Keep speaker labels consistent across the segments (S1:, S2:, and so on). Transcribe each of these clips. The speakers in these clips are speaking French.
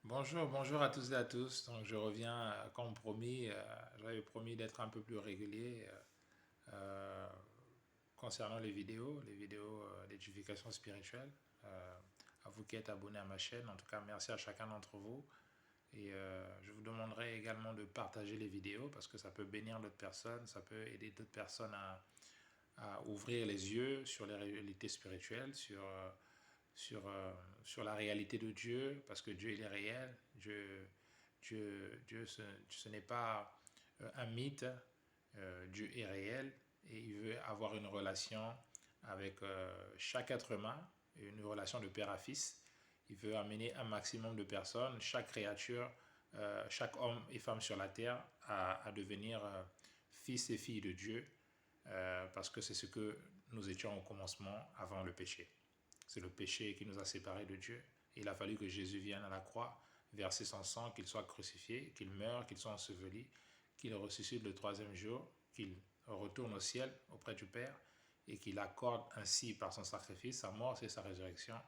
S1: Bonjour, bonjour à tous et à tous. Donc je reviens comme promis. J'avais promis d'être un peu plus régulier euh, concernant les vidéos d'éducation spirituelle. Euh, à vous qui êtes abonnés à ma chaîne, en tout cas merci à chacun d'entre vous. Et je vous demanderai également de partager les vidéos parce que ça peut bénir d'autres personnes, ça peut aider d'autres personnes à ouvrir les yeux sur les réalités spirituelles, sur la réalité de Dieu, parce que Dieu il est réel. Dieu ce n'est pas un mythe. Dieu est réel et il veut avoir une relation avec chaque être humain, une relation de père à fils. Il veut amener un maximum de personnes, chaque créature, chaque homme et femme sur la terre à devenir fils et filles de Dieu, parce que c'est ce que nous étions au commencement avant le péché. C'est le péché qui nous a séparés de Dieu. Il a fallu que Jésus vienne à la croix, verser son sang, qu'il soit crucifié, qu'il meure, qu'il soit enseveli, qu'il ressuscite le troisième jour, qu'il retourne au ciel auprès du Père et qu'il accorde ainsi par son sacrifice, sa mort et sa résurrection,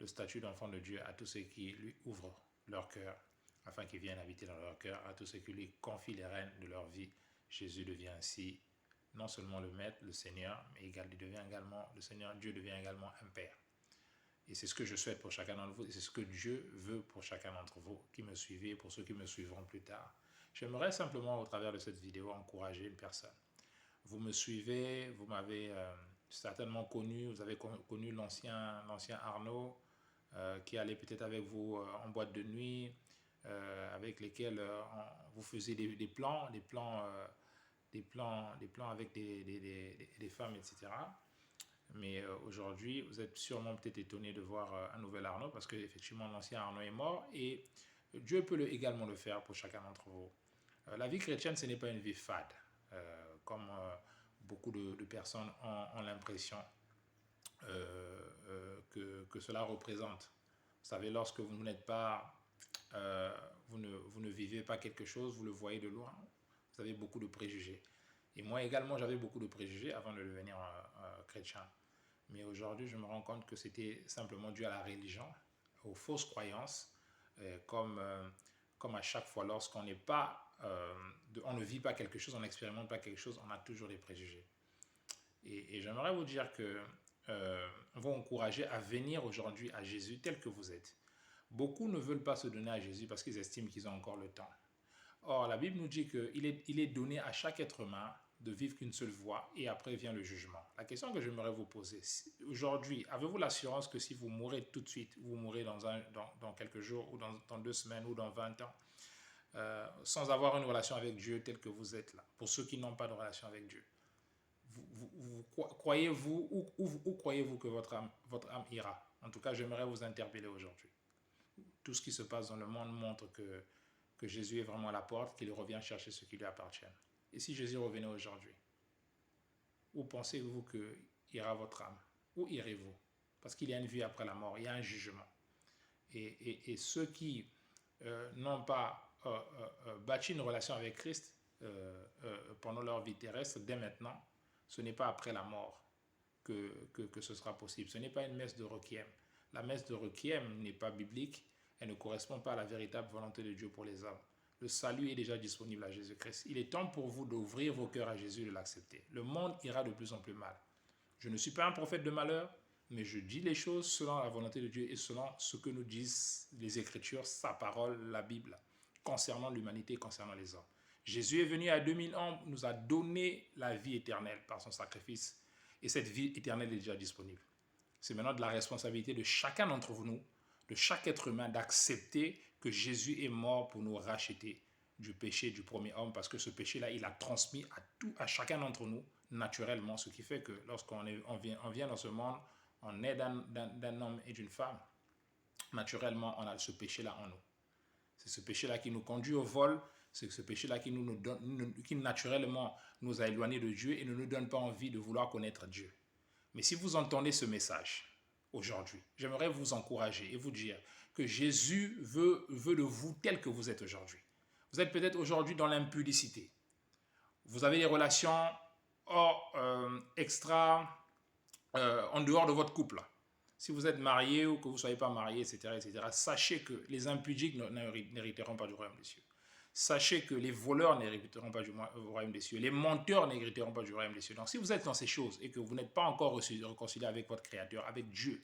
S1: le statut d'enfant de Dieu à tous ceux qui lui ouvrent leur cœur, afin qu'il vienne habiter dans leur cœur, à tous ceux qui lui confient les rênes de leur vie. Jésus devient ainsi non seulement le Maître, le Seigneur, mais il devient également le Seigneur, Dieu devient également un Père. Et c'est ce que je souhaite pour chacun d'entre vous, et c'est ce que Dieu veut pour chacun d'entre vous qui me suivez, pour ceux qui me suivront plus tard. J'aimerais simplement, au travers de cette vidéo, encourager une personne. Vous me suivez, vous m'avez certainement connu, vous avez connu l'ancien Arnaud, qui allait peut-être avec vous en boîte de nuit, avec lesquels vous faisiez des plans avec des femmes, etc. Mais aujourd'hui, vous êtes sûrement peut-être étonné de voir un nouvel Arnaud parce qu'effectivement, l'ancien Arnaud est mort et Dieu peut également le faire pour chacun d'entre vous. La vie chrétienne, ce n'est pas une vie fade, comme beaucoup de personnes ont l'impression que cela représente. Vous savez, lorsque vous n'êtes pas, vous ne vivez pas quelque chose, vous le voyez de loin, vous avez beaucoup de préjugés. Et moi également, j'avais beaucoup de préjugés avant de devenir chrétien. Mais aujourd'hui, je me rends compte que c'était simplement dû à la religion, aux fausses croyances, comme à chaque fois, lorsqu'on n'est pas, on ne vit pas quelque chose, on n'expérimente pas quelque chose, on a toujours des préjugés. Et j'aimerais vous dire que on va encourager à venir aujourd'hui à Jésus tel que vous êtes. Beaucoup ne veulent pas se donner à Jésus parce qu'ils estiment qu'ils ont encore le temps. Or, la Bible nous dit qu'il est donné à chaque être humain de vivre qu'une seule fois et après vient le jugement. La question que j'aimerais vous poser, aujourd'hui, avez-vous l'assurance que si vous mourrez tout de suite, vous mourrez dans quelques jours ou dans 2 semaines ou dans 20 ans, sans avoir une relation avec Dieu telle que vous êtes là, pour ceux qui n'ont pas de relation avec Dieu, croyez-vous où croyez-vous que votre âme ira? En tout cas, j'aimerais vous interpeller aujourd'hui. Tout ce qui se passe dans le monde montre que Jésus est vraiment à la porte, qu'il revient chercher ce qui lui appartient. Et si Jésus revenait aujourd'hui, où pensez-vous que ira votre âme? Où irez-vous? Parce qu'il y a une vie après la mort, il y a un jugement. Et ceux qui n'ont pas bâti une relation avec Christ pendant leur vie terrestre, dès maintenant, ce n'est pas après la mort que ce sera possible. Ce n'est pas une messe de requiem. La messe de requiem n'est pas biblique, elle ne correspond pas à la véritable volonté de Dieu pour les hommes. Le salut est déjà disponible à Jésus-Christ. Il est temps pour vous d'ouvrir vos cœurs à Jésus et de l'accepter. Le monde ira de plus en plus mal. Je ne suis pas un prophète de malheur, mais je dis les choses selon la volonté de Dieu et selon ce que nous disent les Écritures, sa parole, la Bible, concernant l'humanité, concernant les hommes. Jésus est venu à 2000 ans, nous a donné la vie éternelle par son sacrifice, et cette vie éternelle est déjà disponible. C'est maintenant de la responsabilité de chacun d'entre nous, de chaque être humain, d'accepter que Jésus est mort pour nous racheter du péché du premier homme, parce que ce péché-là, il a transmis à chacun d'entre nous naturellement, ce qui fait que lorsqu'on vient dans ce monde, on est d'un homme et d'une femme. Naturellement, on a ce péché-là en nous. C'est ce péché-là qui nous conduit au vol, c'est ce péché-là qui naturellement nous a éloignés de Dieu et ne nous donne pas envie de vouloir connaître Dieu. Mais si vous entendez ce message aujourd'hui, j'aimerais vous encourager et vous dire que Jésus veut de vous tel que vous êtes aujourd'hui. Vous êtes peut-être aujourd'hui dans l'impudicité. Vous avez des relations en dehors de votre couple. Si vous êtes marié ou que vous ne soyez pas marié, etc., sachez que les impudiques n'hériteront pas du royaume des cieux. Sachez que les voleurs n'hériteront pas du royaume des cieux. Les menteurs n'hériteront pas du royaume des cieux. Donc si vous êtes dans ces choses et que vous n'êtes pas encore réconcilié avec votre Créateur, avec Dieu,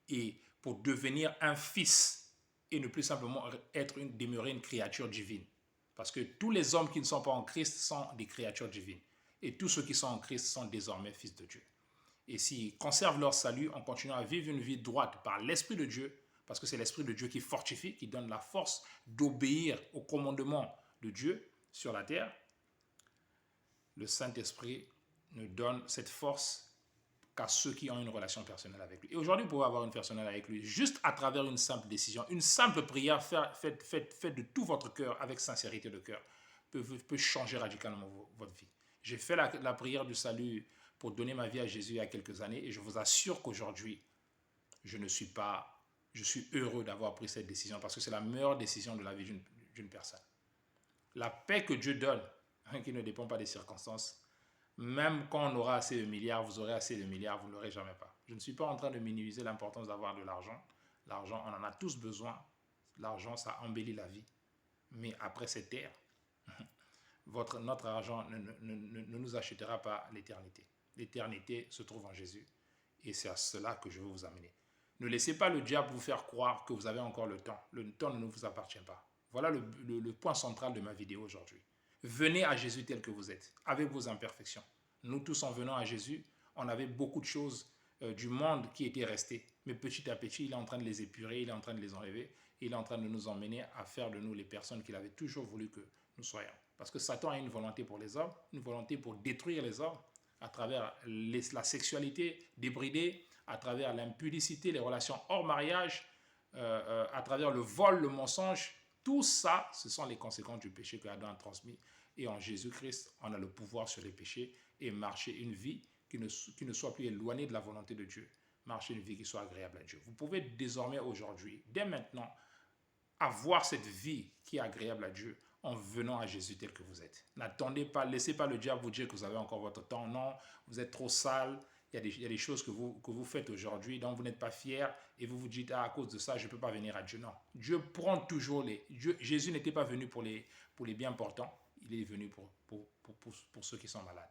S1: et pour devenir un fils et ne plus simplement demeurer une créature divine. Parce que tous les hommes qui ne sont pas en Christ sont des créatures divines. Et tous ceux qui sont en Christ sont désormais fils de Dieu. Et s'ils conservent leur salut en continuant à vivre une vie droite par l'Esprit de Dieu, parce que c'est l'Esprit de Dieu qui fortifie, qui donne la force d'obéir au commandement de Dieu sur la terre, le Saint-Esprit nous donne cette force qu'à ceux qui ont une relation personnelle avec lui. Et aujourd'hui, vous pouvez avoir une personnelle avec lui juste à travers une simple décision, une simple prière faite de tout votre cœur, avec sincérité de cœur, peut changer radicalement votre vie. J'ai fait la prière du salut pour donner ma vie à Jésus il y a quelques années et je vous assure qu'aujourd'hui, je suis heureux d'avoir pris cette décision parce que c'est la meilleure décision de la vie d'une personne. La paix que Dieu donne, qui ne dépend pas des circonstances, même quand on aura assez de milliards, vous aurez assez de milliards, vous ne l'aurez jamais pas. Je ne suis pas en train de minimiser l'importance d'avoir de l'argent. L'argent, on en a tous besoin. L'argent, ça embellit la vie. Mais après cette terre, notre argent ne nous achètera pas l'éternité. L'éternité se trouve en Jésus. Et c'est à cela que je veux vous amener. Ne laissez pas le diable vous faire croire que vous avez encore le temps. Le temps ne vous appartient pas. Voilà le point central de ma vidéo aujourd'hui. Venez à Jésus tel que vous êtes, avec vos imperfections. Nous tous, en venant à Jésus, on avait beaucoup de choses du monde qui étaient restées. Mais petit à petit, il est en train de les épurer, il est en train de les enlever. Il est en train de nous emmener à faire de nous les personnes qu'il avait toujours voulu que nous soyons. Parce que Satan a une volonté pour les hommes, une volonté pour détruire les hommes à travers la sexualité débridée, à travers l'impudicité, les relations hors mariage, à travers le vol, le mensonge. Tout ça, ce sont les conséquences du péché que Adam a transmis. Et en Jésus-Christ, on a le pouvoir sur les péchés et marcher une vie qui ne soit plus éloignée de la volonté de Dieu. Marcher une vie qui soit agréable à Dieu. Vous pouvez désormais aujourd'hui, dès maintenant, avoir cette vie qui est agréable à Dieu en venant à Jésus tel que vous êtes. N'attendez pas, laissez pas le diable vous dire que vous avez encore votre temps. Non, vous êtes trop sale. Il y a des choses que vous faites aujourd'hui dont vous n'êtes pas fier et vous vous dites, à cause de ça, je ne peux pas venir à Dieu. Non, Dieu prend toujours Jésus n'était pas venu pour les bien portants, il est venu pour ceux qui sont malades.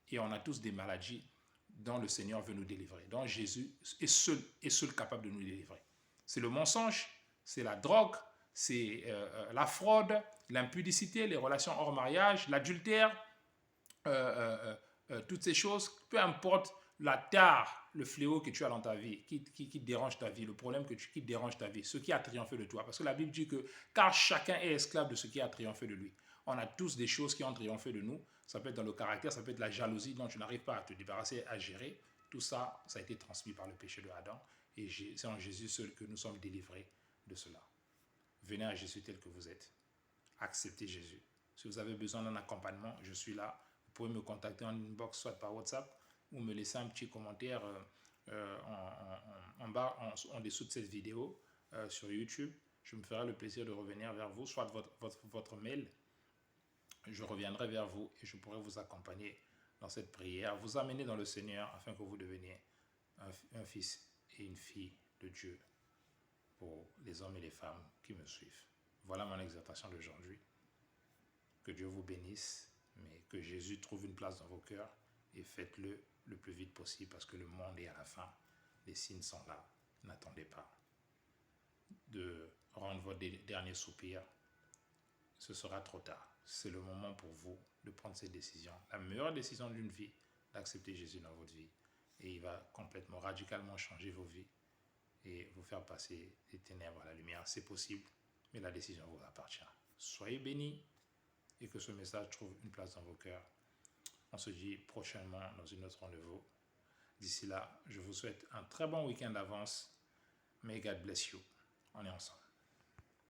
S1: Et on a tous des maladies dont le Seigneur veut nous délivrer, dont Jésus est seul capable de nous délivrer. C'est le mensonge, c'est la drogue, c'est la fraude, l'impudicité, les relations hors mariage, l'adultère, toutes ces choses, peu importe la tare, le fléau que tu as dans ta vie, qui dérange ta vie, le problème qui dérange ta vie, ce qui a triomphé de toi. Parce que la Bible dit que car chacun est esclave de ce qui a triomphé de lui. On a tous des choses qui ont triomphé de nous. Ça peut être dans le caractère, ça peut être la jalousie dont tu n'arrives pas à te débarrasser, à gérer. Tout ça, ça a été transmis par le péché de Adam. Et c'est en Jésus seul que nous sommes délivrés de cela. Venez à Jésus tel que vous êtes. Acceptez Jésus. Si vous avez besoin d'un accompagnement, je suis là. Vous pouvez me contacter en inbox, soit par WhatsApp, ou me laisser un petit commentaire en bas, en dessous de cette vidéo sur YouTube. Je me ferai le plaisir de revenir vers vous, soit votre mail. Je reviendrai vers vous et je pourrai vous accompagner dans cette prière, vous amener dans le Seigneur afin que vous deveniez un fils et une fille de Dieu pour les hommes et les femmes qui me suivent. Voilà mon exhortation d'aujourd'hui. Que Dieu vous bénisse, mais que Jésus trouve une place dans vos cœurs et faites-le le plus vite possible parce que le monde est à la fin. Les signes sont là. N'attendez pas de rendre votre dernier soupir. Ce sera trop tard. C'est le moment pour vous de prendre cette décision. La meilleure décision d'une vie, d'accepter Jésus dans votre vie. Et il va complètement, radicalement changer vos vies et vous faire passer des ténèbres à la lumière. C'est possible, mais la décision vous appartient. Soyez bénis et que ce message trouve une place dans vos cœurs. On se dit prochainement dans une autre rendez-vous. D'ici là, je vous souhaite un très bon week-end d'avance. May God bless you. On est ensemble.